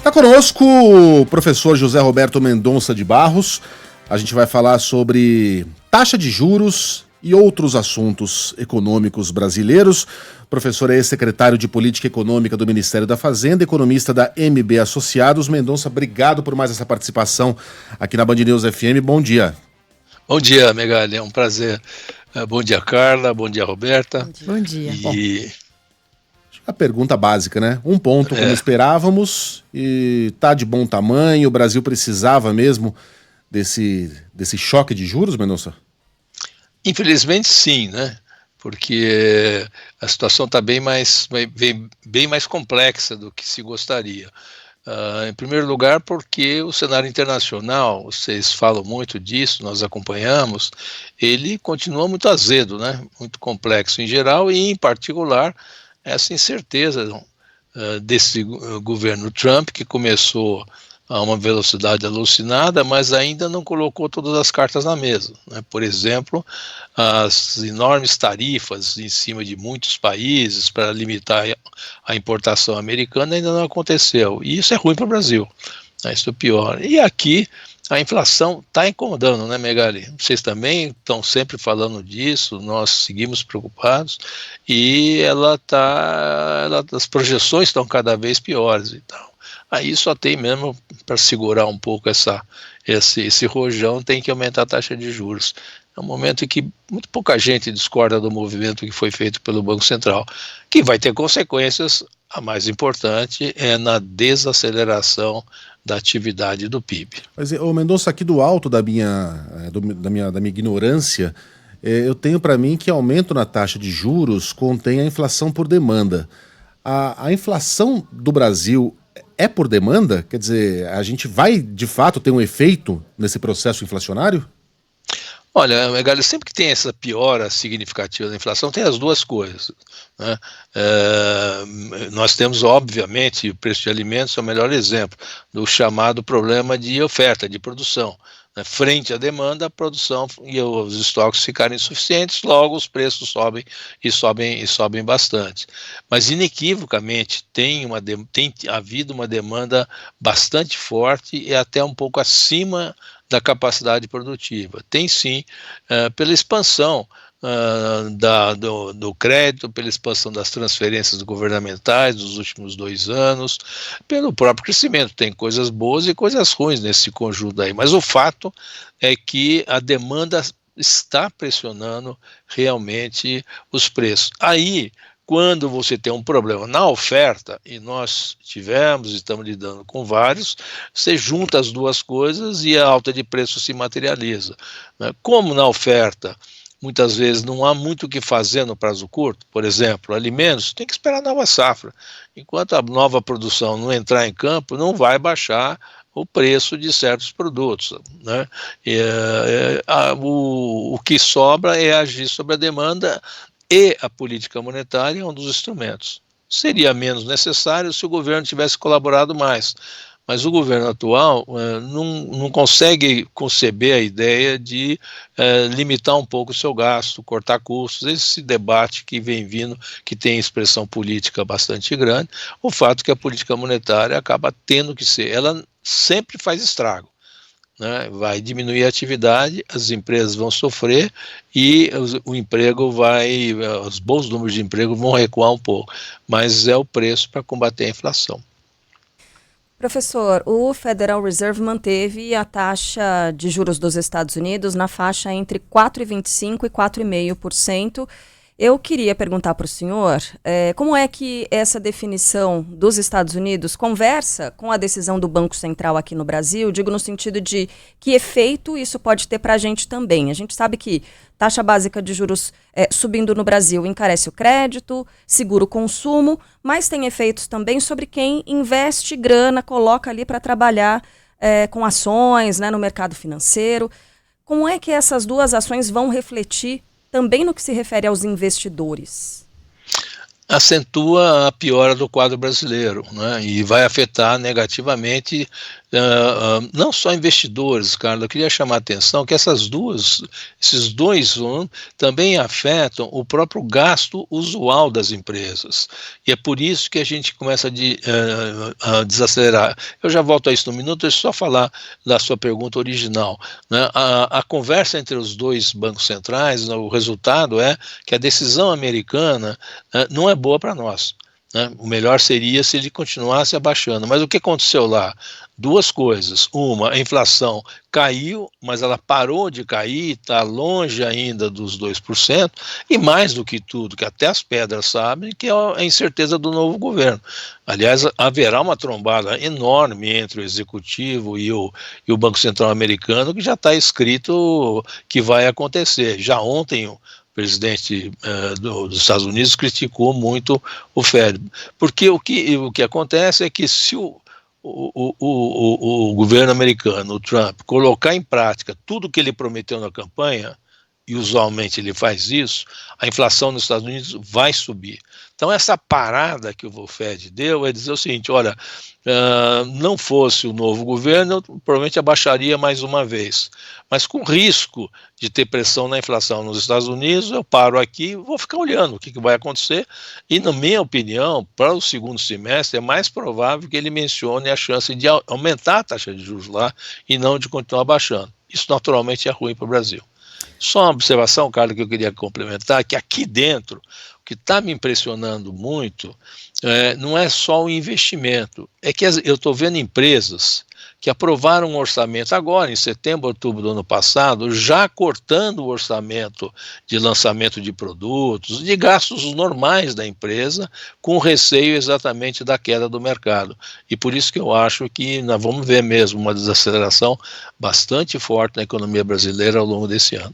Está conosco o professor José Roberto Mendonça de Barros. A gente vai falar sobre taxa de juros e outros assuntos econômicos brasileiros. O professor é ex-secretário de Política Econômica do Ministério da Fazenda, economista da MB Associados. Mendonça, obrigado por mais essa participação aqui na Band News FM. Bom dia. Bom dia, Megali, é um prazer. Bom dia, Carla, bom dia, Roberta. Bom dia. A pergunta básica, né? Um ponto como esperávamos e tá de bom tamanho. O Brasil precisava mesmo desse choque de juros, Mendonça? Infelizmente sim, né? Porque a situação está bem mais complexa do que se gostaria. Em primeiro lugar, porque o cenário internacional, vocês falam muito disso, nós acompanhamos, ele continua muito azedo, né? Muito complexo em geral e, em particular, essa incerteza desse governo Trump, que começou a uma velocidade alucinada, mas ainda não colocou todas as cartas na mesa, né? Por exemplo, as enormes tarifas em cima de muitos países para limitar a importação americana ainda não aconteceu, e isso é ruim para o Brasil, né? Isso é pior. E aqui a inflação está incomodando, né, Megali? Vocês também estão sempre falando disso, nós seguimos preocupados, e as projeções estão cada vez piores e tal. Aí só tem mesmo para segurar um pouco esse rojão, tem que aumentar a taxa de juros. É um momento em que muito pouca gente discorda do movimento que foi feito pelo Banco Central, que vai ter consequências. A mais importante é na desaceleração da atividade do PIB. Mas, Mendonça, aqui do alto da minha ignorância, eu tenho para mim que aumento na taxa de juros contém a inflação por demanda. A inflação do Brasil é por demanda? Quer dizer, a gente vai, de fato, ter um efeito nesse processo inflacionário? Olha, Megali, sempre que tem essa piora significativa da inflação, tem as duas coisas, né? Nós temos, obviamente, o preço de alimentos é o melhor exemplo do chamado problema de oferta, de produção, né? Frente à demanda, a produção e os estoques ficarem insuficientes, logo os preços sobem e sobem bastante. Mas, inequivocamente, tem havido uma demanda bastante forte e até um pouco acima da capacidade produtiva. Tem sim, pela expansão do crédito, pela expansão das transferências governamentais dos últimos 2 anos, pelo próprio crescimento. Tem coisas boas e coisas ruins nesse conjunto aí, mas o fato é que a demanda está pressionando realmente os preços. Aí, quando você tem um problema na oferta, e nós tivemos e estamos lidando com vários, você junta as duas coisas e a alta de preço se materializa, né? Como na oferta muitas vezes não há muito o que fazer no prazo curto, por exemplo, alimentos, tem que esperar a nova safra. Enquanto a nova produção não entrar em campo, não vai baixar o preço de certos produtos, né? O que sobra é agir sobre a demanda, e a política monetária é um dos instrumentos. Seria menos necessário se o governo tivesse colaborado mais, mas o governo atual não consegue conceber a ideia de limitar um pouco o seu gasto, cortar custos. Esse debate que vem vindo, que tem expressão política bastante grande, o fato é que a política monetária acaba tendo que ser, ela sempre faz estrago, né? Vai diminuir a atividade, as empresas vão sofrer e o emprego os bons números de emprego vão recuar um pouco, mas é o preço para combater a inflação. Professor, o Federal Reserve manteve a taxa de juros dos Estados Unidos na faixa entre 4,25% e 4,5%. Eu queria perguntar para o senhor como é que essa definição dos Estados Unidos conversa com a decisão do Banco Central aqui no Brasil, digo no sentido de que efeito isso pode ter para a gente também. A gente sabe que taxa básica de juros subindo no Brasil encarece o crédito, segura o consumo, mas tem efeitos também sobre quem investe grana, coloca ali para trabalhar com ações, né, no mercado financeiro. Como é que essas duas ações vão refletir também no que se refere aos investidores? Acentua a piora do quadro brasileiro, né? E vai afetar negativamente não só investidores, Carlos, eu queria chamar a atenção que esses dois também afetam o próprio gasto usual das empresas, e é por isso que a gente começa a desacelerar. Eu já volto a isso no minuto, deixa eu só falar da sua pergunta original, né? A conversa entre os dois bancos centrais, o resultado é que a decisão americana não é boa para nós, né? O melhor seria se ele continuasse abaixando. Mas o que aconteceu lá? Duas coisas. Uma, a inflação caiu, mas ela parou de cair, está longe ainda dos 2%, e mais do que tudo, que até as pedras sabem, que é a incerteza do novo governo. Aliás, haverá uma trombada enorme entre o executivo e o Banco Central americano, que já está escrito que vai acontecer. Já ontem o presidente dos Estados Unidos criticou muito o Fed, porque o que acontece é que se o governo americano, o Trump, colocar em prática tudo que ele prometeu na campanha, e usualmente ele faz isso, a inflação nos Estados Unidos vai subir. Então essa parada que o Fed deu é dizer o seguinte, olha, não fosse o novo governo, eu provavelmente abaixaria mais uma vez, mas com risco de ter pressão na inflação nos Estados Unidos, eu paro aqui e vou ficar olhando o que vai acontecer, e na minha opinião, para o segundo semestre, é mais provável que ele mencione a chance de aumentar a taxa de juros lá e não de continuar baixando. Isso naturalmente é ruim para o Brasil. Só uma observação, Carlos, que eu queria complementar, que aqui dentro, o que está me impressionando muito não é só o investimento, é que eu estou vendo empresas que aprovaram um orçamento agora, em setembro, outubro do ano passado, já cortando o orçamento de lançamento de produtos, de gastos normais da empresa, com receio exatamente da queda do mercado. E por isso que eu acho que nós vamos ver mesmo uma desaceleração bastante forte na economia brasileira ao longo desse ano.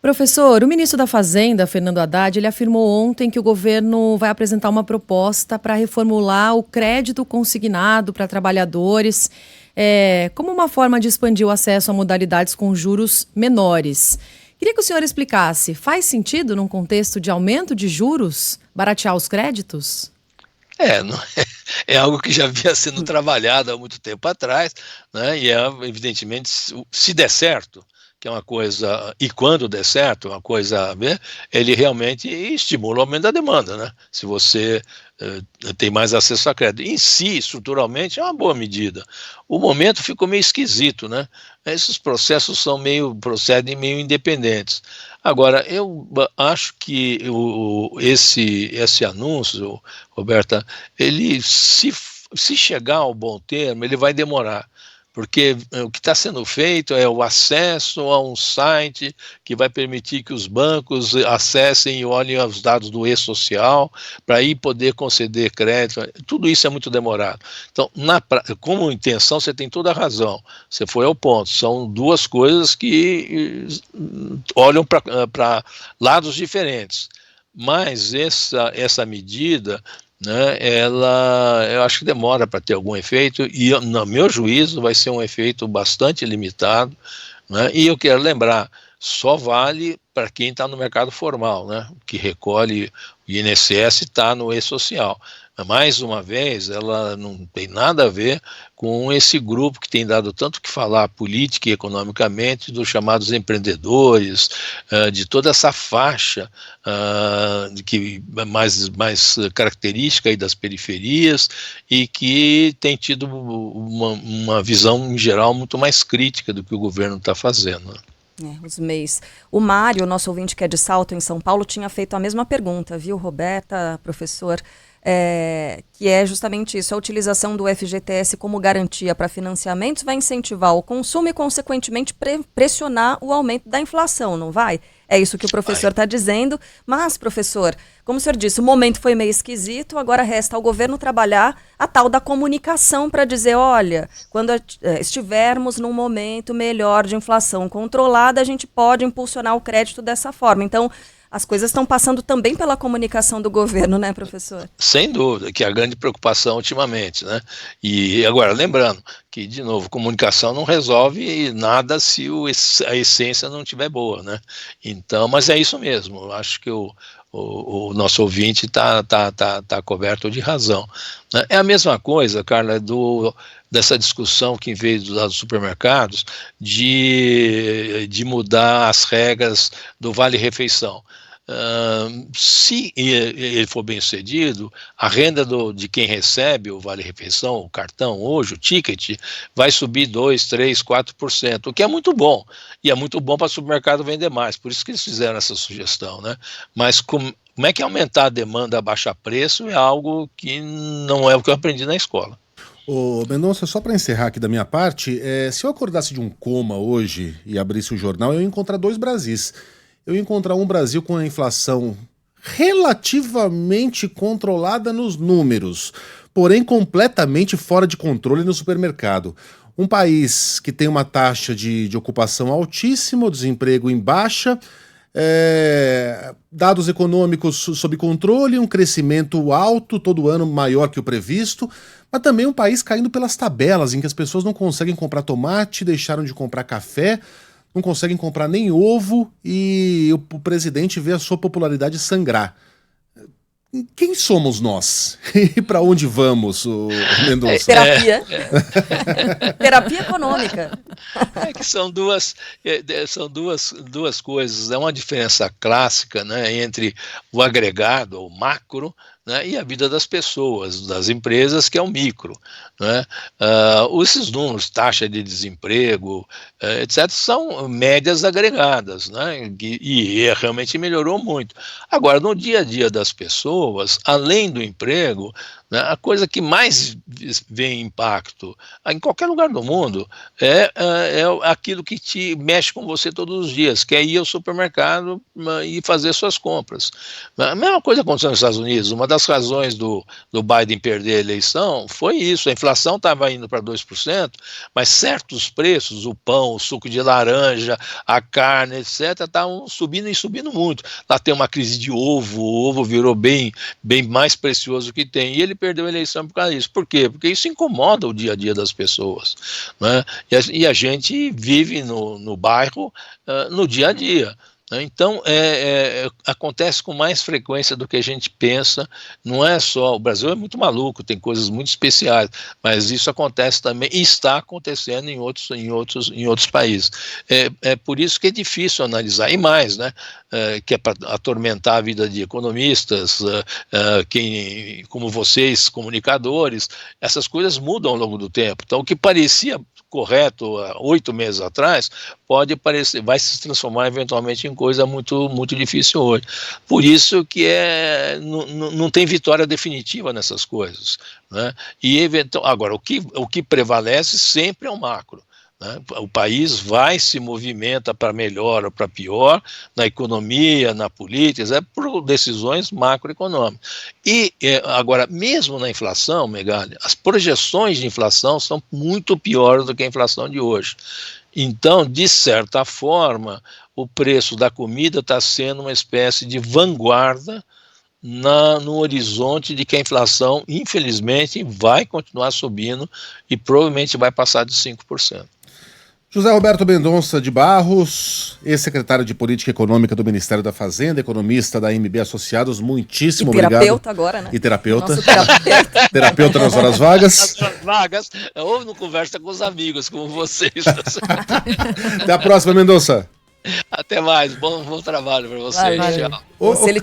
Professor, o ministro da Fazenda, Fernando Haddad, ele afirmou ontem que o governo vai apresentar uma proposta para reformular o crédito consignado para trabalhadores, como uma forma de expandir o acesso a modalidades com juros menores. Queria que o senhor explicasse, faz sentido, num contexto de aumento de juros, baratear os créditos? É algo que já vinha sendo trabalhado há muito tempo atrás, né? E evidentemente, se der certo, que é uma coisa, e quando der certo, uma coisa a ver, ele realmente estimula o aumento da demanda, né? Se você tem mais acesso a crédito. Em si, estruturalmente, é uma boa medida. O momento ficou meio esquisito, né? Esses processos procedem meio independentes. Agora, eu acho que esse anúncio, Roberta, ele, se chegar ao bom termo, ele vai demorar. Porque o que está sendo feito é o acesso a um site que vai permitir que os bancos acessem e olhem os dados do e-social para aí poder conceder crédito. Tudo isso é muito demorado. Então, como intenção, você tem toda a razão. Você foi ao ponto. São duas coisas que olham para lados diferentes. Mas essa medida, né, eu acho que demora para ter algum efeito, e no meu juízo vai ser um efeito bastante limitado, né, e eu quero lembrar, só vale para quem está no mercado formal, né, que recolhe o INSS e está no e-social. Mais uma vez, ela não tem nada a ver com esse grupo que tem dado tanto que falar política e economicamente, dos chamados empreendedores, de toda essa faixa que mais característica aí das periferias e que tem tido uma visão em geral muito mais crítica do que o governo está fazendo. Os MEIs. O Mário, nosso ouvinte que é de Salto, em São Paulo, tinha feito a mesma pergunta, viu, Roberta, professor? Que é justamente isso, a utilização do FGTS como garantia para financiamentos vai incentivar o consumo e, consequentemente, pressionar o aumento da inflação, não vai? É isso que o professor está dizendo, mas, professor, como o senhor disse, o momento foi meio esquisito, agora resta ao governo trabalhar a tal da comunicação para dizer, olha, quando estivermos num momento melhor de inflação controlada, a gente pode impulsionar o crédito dessa forma. Então, as coisas estão passando também pela comunicação do governo, né, professor? Sem dúvida, que é a grande preocupação ultimamente, né? E agora, lembrando que, de novo, comunicação não resolve nada se a essência não estiver boa, né? Então, mas é isso mesmo, eu acho que o o nosso ouvinte está coberto de razão, né? É a mesma coisa, Carla, dessa discussão que veio dos supermercados de mudar as regras do vale-refeição. Se ele for bem sucedido, a renda de quem recebe o vale-refeição, o cartão hoje, o ticket, vai subir 2%, 3%, 4%, o que é muito bom, e é muito bom para o supermercado vender mais, por isso que eles fizeram essa sugestão, né? Mas como é que aumentar a demanda, baixar preço, é algo que não é o que eu aprendi na escola. Ô Mendonça, só para encerrar aqui da minha parte, se eu acordasse de um coma hoje e abrisse o jornal, eu ia encontrar 2 Brasis. Eu ia encontrar um Brasil com a inflação relativamente controlada nos números, porém completamente fora de controle no supermercado. Um país que tem uma taxa de ocupação altíssima, o desemprego em baixa, dados econômicos sob controle, um crescimento alto, todo ano maior que o previsto, mas também um país caindo pelas tabelas, em que as pessoas não conseguem comprar tomate, deixaram de comprar café, não conseguem comprar nem ovo e o presidente vê a sua popularidade sangrar. Quem somos nós? E para onde vamos, Mendonça? Terapia. Terapia econômica. Que são duas coisas. É uma diferença clássica, né, entre o agregado, o macro, né, e a vida das pessoas, das empresas, que é o micro, né? Esses números, taxa de desemprego, etc., são médias agregadas, né, e realmente melhorou muito. Agora, no dia a dia das pessoas, além do emprego, né, a coisa que mais vem impacto em qualquer lugar do mundo é aquilo que te mexe com você todos os dias, que é ir ao supermercado e fazer suas compras. A mesma coisa aconteceu nos Estados Unidos. Uma das razões do Biden perder a eleição foi isso. A inflação estava indo para 2%, mas certos preços, o pão, o suco de laranja, a carne, etc., estavam subindo e subindo muito. Lá tem uma crise de ovo, o ovo virou bem mais precioso que tem, e ele perdeu a eleição por causa disso. Por quê? Porque isso incomoda o dia a dia das pessoas, né? E a gente vive no bairro, no dia a dia. Então, acontece com mais frequência do que a gente pensa. Não é só, o Brasil é muito maluco, tem coisas muito especiais, mas isso acontece também e está acontecendo em outros países. É por isso que é difícil analisar, e mais, né, que é para atormentar a vida de economistas, como vocês, comunicadores. Essas coisas mudam ao longo do tempo. Então, o que parecia correto há 8 meses atrás vai se transformar eventualmente em coisa muito, muito difícil hoje. Por isso que não tem vitória definitiva nessas coisas, né? Agora, o que prevalece sempre é o macro, né? O país movimenta para melhor ou para pior, na economia, na política, por decisões macroeconômicas. E agora, mesmo na inflação, Megali, as projeções de inflação são muito piores do que a inflação de hoje. Então, de certa forma, o preço da comida está sendo uma espécie de vanguarda no horizonte de que a inflação, infelizmente, vai continuar subindo e provavelmente vai passar de 5%. José Roberto Mendonça de Barros, ex-secretário de Política Econômica do Ministério da Fazenda, economista da MB Associados, muitíssimo obrigado. E terapeuta agora, né? E terapeuta. Nosso terapeuta. Terapeuta nas horas vagas. Nas horas vagas, ou não conversa com os amigos, como vocês. Até a próxima, Mendonça. Até mais, bom trabalho para vocês. Valeu. Tchau. Se ele